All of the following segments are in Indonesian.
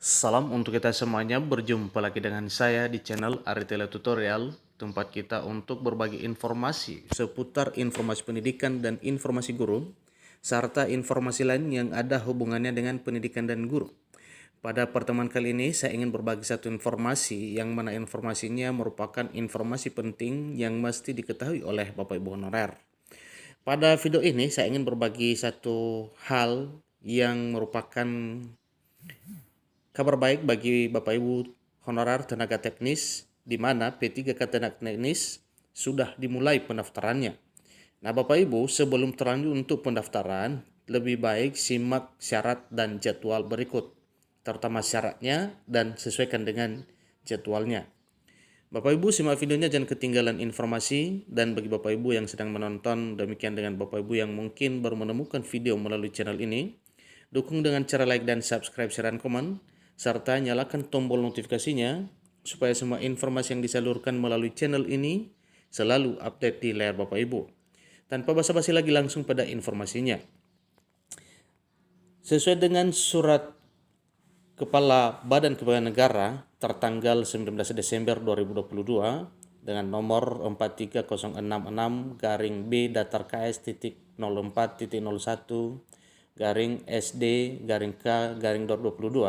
Salam untuk kita semuanya, berjumpa lagi dengan saya di channel Aritela Tutorial, tempat kita untuk berbagi informasi seputar informasi pendidikan dan informasi guru, serta informasi lain yang ada hubungannya dengan pendidikan dan guru. Pada pertemuan kali ini, saya ingin berbagi satu informasi yang mana informasinya merupakan informasi penting yang mesti diketahui oleh Bapak Ibu honorer. Pada video ini, saya ingin berbagi satu hal yang merupakan kabar baik bagi Bapak Ibu honorer tenaga teknis, di mana P3K tenaga teknis sudah dimulai pendaftarannya. Nah, Bapak Ibu, sebelum terlanjur untuk pendaftaran, lebih baik simak syarat dan jadwal berikut, terutama syaratnya dan sesuaikan dengan jadwalnya. Bapak Ibu simak videonya, jangan ketinggalan informasi. Dan bagi Bapak Ibu yang sedang menonton, demikian dengan Bapak Ibu yang mungkin baru menemukan video melalui channel ini, dukung dengan cara like dan subscribe, share, dan komen, serta nyalakan tombol notifikasinya supaya semua informasi yang disalurkan melalui channel ini selalu update di layar Bapak Ibu. Tanpa basa-basi lagi, langsung pada informasinya. Sesuai dengan surat Kepala Badan Kepegawaian Negara tertanggal 19 Desember 2022 dengan nomor 43066-B-K-01-SD-K-22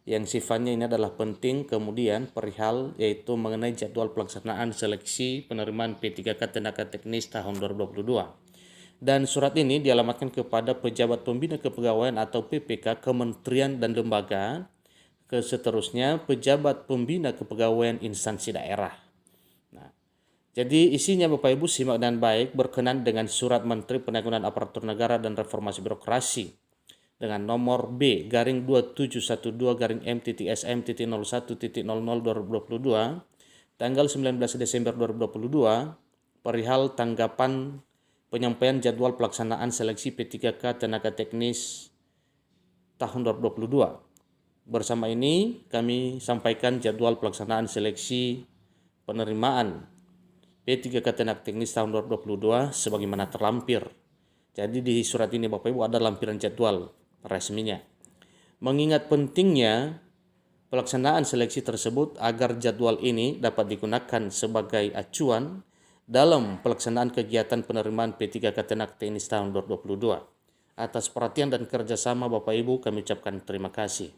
yang sifatnya ini adalah penting, kemudian perihal yaitu mengenai jadwal pelaksanaan seleksi penerimaan P3K tenaga teknis tahun 2022. Dan surat ini dialamatkan kepada pejabat pembina kepegawaian atau PPK Kementerian dan Lembaga, seterusnya pejabat pembina kepegawaian instansi daerah. Nah, jadi isinya Bapak Ibu simak dan baik, berkenan dengan surat Menteri Penanggulangan Aparatur Negara dan Reformasi Birokrasi dengan nomor B-2712-M-SM-01.00/2022 tanggal 19 Desember 2022 perihal tanggapan penyampaian jadwal pelaksanaan seleksi P3K tenaga teknis tahun 2022. Bersama ini kami sampaikan jadwal pelaksanaan seleksi penerimaan P3K tenaga teknis tahun 2022 sebagaimana terlampir. Jadi di surat ini Bapak Ibu ada lampiran jadwal resminya. Mengingat pentingnya pelaksanaan seleksi tersebut agar jadwal ini dapat digunakan sebagai acuan dalam pelaksanaan kegiatan penerimaan P3K tenaga teknis tahun 2022. Atas perhatian dan kerjasama Bapak Ibu kami ucapkan terima kasih.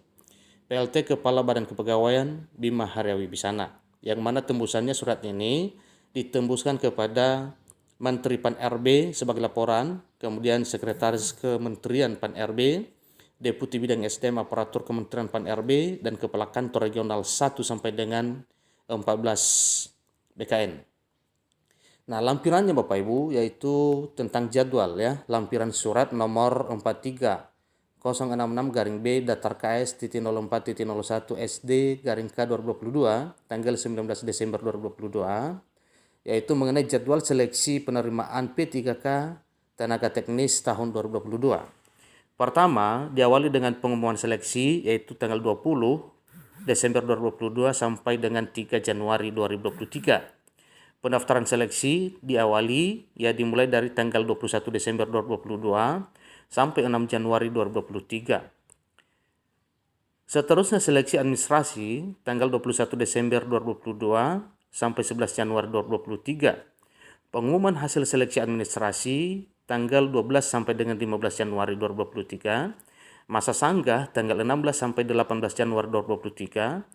PLT Kepala Badan Kepegawaian Bima Haryawi Bisana, yang mana tembusannya surat ini ditembuskan kepada Menteri Pan-RB sebagai laporan, kemudian Sekretaris Kementerian Pan-RB, Deputi Bidang SDM Aparatur Kementerian Pan-RB, dan Kepala Kantor Regional 1 sampai dengan 14 BKN. Nah, lampirannya Bapak Ibu yaitu tentang jadwal ya, lampiran surat nomor 43066-B datar KS.04.01 SD-K 2022 tanggal 19 Desember 2022, yaitu mengenai jadwal seleksi penerimaan P3K tenaga teknis tahun 2022. Pertama, diawali dengan pengumuman seleksi yaitu tanggal 20 Desember 2022 sampai dengan 3 Januari 2023. Pendaftaran seleksi dimulai dari tanggal 21 Desember 2022 sampai 6 Januari 2023. Seterusnya seleksi administrasi tanggal 21 Desember 2022 sampai 11 Januari 2023. Pengumuman hasil seleksi administrasi tanggal 12 sampai dengan 15 Januari 2023. Masa sanggah tanggal 16 sampai 18 Januari 2023.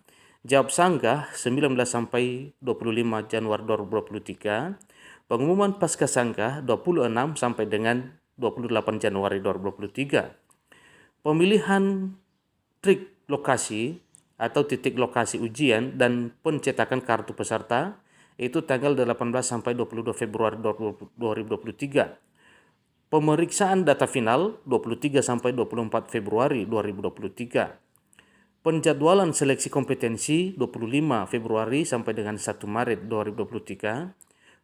Jawab sanggah 19 sampai 25 Januari 2023. Pengumuman pasca sanggah 26 sampai dengan 28 Januari 2023. Pemilihan trik lokasi atau titik lokasi ujian dan pencetakan kartu peserta itu tanggal 18 sampai 22 Februari 2023. Pemeriksaan data final 23 sampai 24 Februari 2023. Penjadwalan seleksi kompetensi 25 Februari sampai dengan 1 Maret 2023.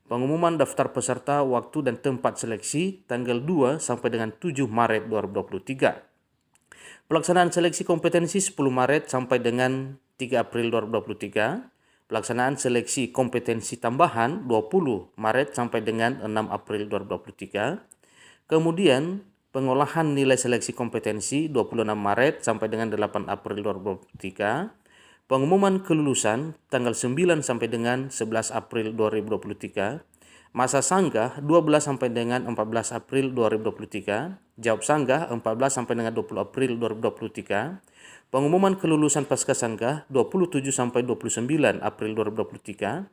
Pengumuman daftar peserta, waktu dan tempat seleksi tanggal 2 sampai dengan 7 Maret 2023. Pelaksanaan seleksi kompetensi 10 Maret sampai dengan 3 April 2023. Pelaksanaan seleksi kompetensi tambahan 20 Maret sampai dengan 6 April 2023. Kemudian Pengolahan nilai seleksi kompetensi 26 Maret sampai dengan 8 April 2023. Pengumuman kelulusan tanggal 9 sampai dengan 11 April 2023. Masa sanggah 12 sampai dengan 14 April 2023. Jawab sanggah 14 sampai dengan 20 April 2023. Pengumuman kelulusan pasca sanggah 27 sampai 29 April 2023.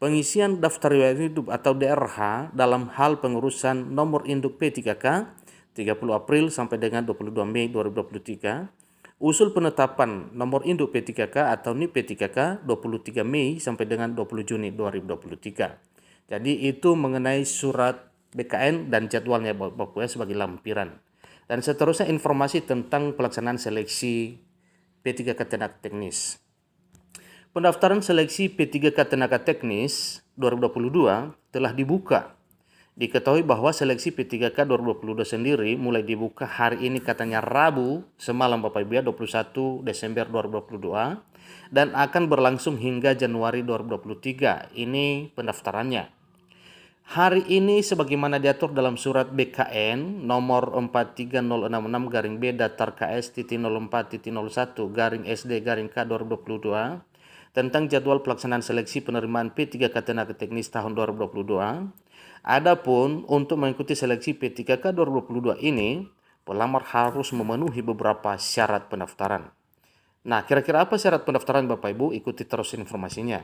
Pengisian daftar riwayat hidup atau DRH dalam hal pengurusan nomor induk P3K 30 April sampai dengan 22 Mei 2023. Usul penetapan nomor induk P3K atau NIP P3K 23 Mei sampai dengan 20 Juni 2023. Jadi itu mengenai surat BKN dan jadwalnya Bapak sebagai lampiran. Dan seterusnya informasi tentang pelaksanaan seleksi P3K Tenaga Teknis. Pendaftaran seleksi P3K Tenaga Teknis 2022 telah dibuka. Diketahui bahwa seleksi P3K 2022 sendiri mulai dibuka hari ini katanya Rabu semalam Bapak Ibu ya 21 Desember 2022 dan akan berlangsung hingga Januari 2023. Ini pendaftarannya. Hari ini sebagaimana diatur dalam surat BKN nomor 43066-B datar KS.04.01 garing SD garing K 2022 tentang jadwal pelaksanaan seleksi penerimaan P3K Tenaga Teknis tahun 2022. Adapun untuk mengikuti seleksi P3K 2022 ini, pelamar harus memenuhi beberapa syarat pendaftaran. Nah, kira-kira apa syarat pendaftaran Bapak Ibu? Ikuti terus informasinya.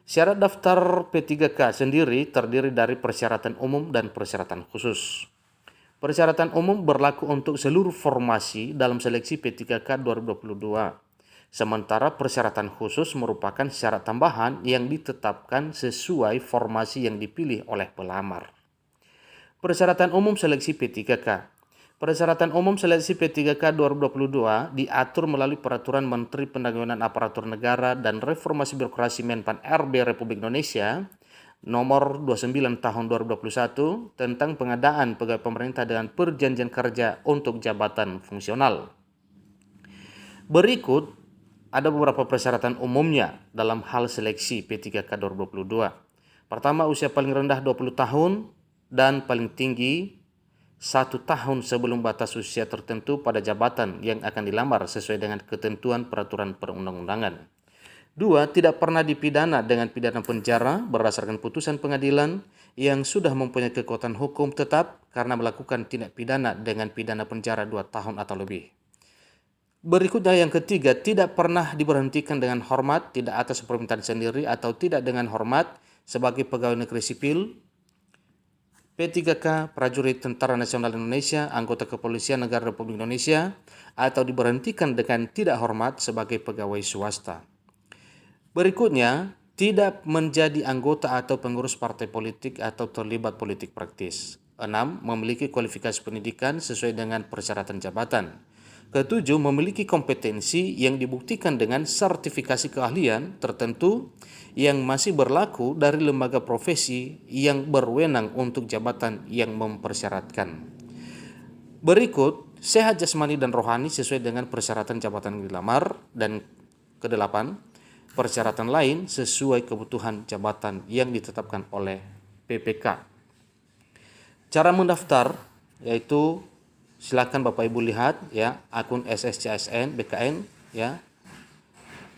Syarat daftar P3K sendiri terdiri dari persyaratan umum dan persyaratan khusus. Persyaratan umum berlaku untuk seluruh formasi dalam seleksi P3K 2022. Sementara persyaratan khusus merupakan syarat tambahan yang ditetapkan sesuai formasi yang dipilih oleh pelamar. Persyaratan umum seleksi P3K. Persyaratan umum seleksi P3K 2022 diatur melalui Peraturan Menteri Pendagangan Aparatur Negara dan Reformasi Birokrasi Menpan RB Republik Indonesia nomor 29 tahun 2021 tentang pengadaan pegawai pemerintah dengan perjanjian kerja untuk jabatan fungsional. Berikut ada beberapa persyaratan umumnya dalam hal seleksi P3K 2022. Pertama, usia paling rendah 20 tahun dan paling tinggi 1 tahun sebelum batas usia tertentu pada jabatan yang akan dilamar sesuai dengan ketentuan peraturan perundang-undangan. 2. Tidak pernah dipidana dengan pidana penjara berdasarkan putusan pengadilan yang sudah mempunyai kekuatan hukum tetap karena melakukan tindak pidana dengan pidana penjara 2 tahun atau lebih. Berikutnya yang ketiga, tidak pernah diberhentikan dengan hormat, tidak atas permintaan sendiri atau tidak dengan hormat sebagai pegawai negeri sipil, P3K, prajurit Tentara Nasional Indonesia, anggota Kepolisian Negara Republik Indonesia, atau diberhentikan dengan tidak hormat sebagai pegawai swasta. Berikutnya, tidak menjadi anggota atau pengurus partai politik atau terlibat politik praktis. 6. Memiliki kualifikasi pendidikan sesuai dengan persyaratan jabatan. Ketujuh, memiliki kompetensi yang dibuktikan dengan sertifikasi keahlian tertentu yang masih berlaku dari lembaga profesi yang berwenang untuk jabatan yang mempersyaratkan. Berikut, sehat jasmani dan rohani sesuai dengan persyaratan jabatan yang dilamar. Dan kedelapan, persyaratan lain sesuai kebutuhan jabatan yang ditetapkan oleh PPK. Cara mendaftar yaitu silakan Bapak Ibu lihat ya akun SSCASN BKN ya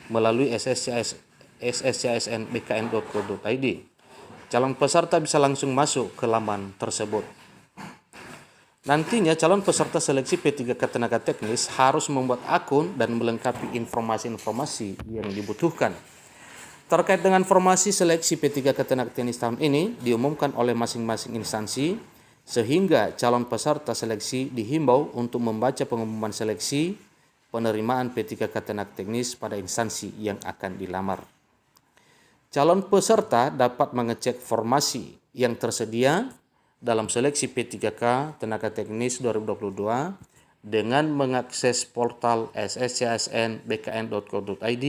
melalui sscsnbkn.co.id. Calon peserta bisa langsung masuk ke laman tersebut. Nantinya calon peserta seleksi P3K Tenaga Teknis harus membuat akun dan melengkapi informasi-informasi yang dibutuhkan. Terkait dengan formasi seleksi P3K Tenaga Teknis tahun ini diumumkan oleh masing-masing instansi, sehingga calon peserta seleksi dihimbau untuk membaca pengumuman seleksi penerimaan P3K Tenaga Teknis pada instansi yang akan dilamar. Calon peserta dapat mengecek formasi yang tersedia dalam seleksi P3K Tenaga Teknis 2022 dengan mengakses portal sscsnbkn.co.id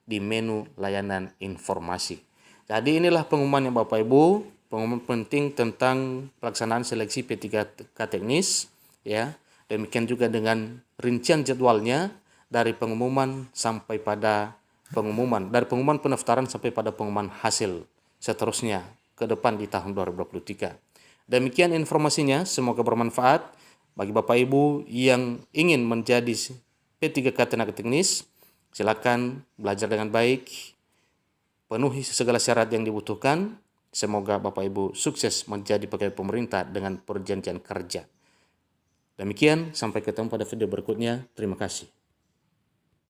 di menu layanan informasi. Jadi inilah pengumuman yang Bapak Ibu, pengumuman penting tentang pelaksanaan seleksi P3K Teknis ya. Demikian juga dengan rincian jadwalnya dari pengumuman sampai pada pengumuman, dari pengumuman pendaftaran sampai pada pengumuman hasil seterusnya ke depan di tahun 2023. Demikian informasinya, semoga bermanfaat. Bagi Bapak Ibu yang ingin menjadi P3K Tenaga Teknis, silakan belajar dengan baik, penuhi segala syarat yang dibutuhkan. Semoga Bapak Ibu sukses menjadi pegawai pemerintah dengan perjanjian kerja. Demikian, sampai ketemu pada video berikutnya. Terima kasih.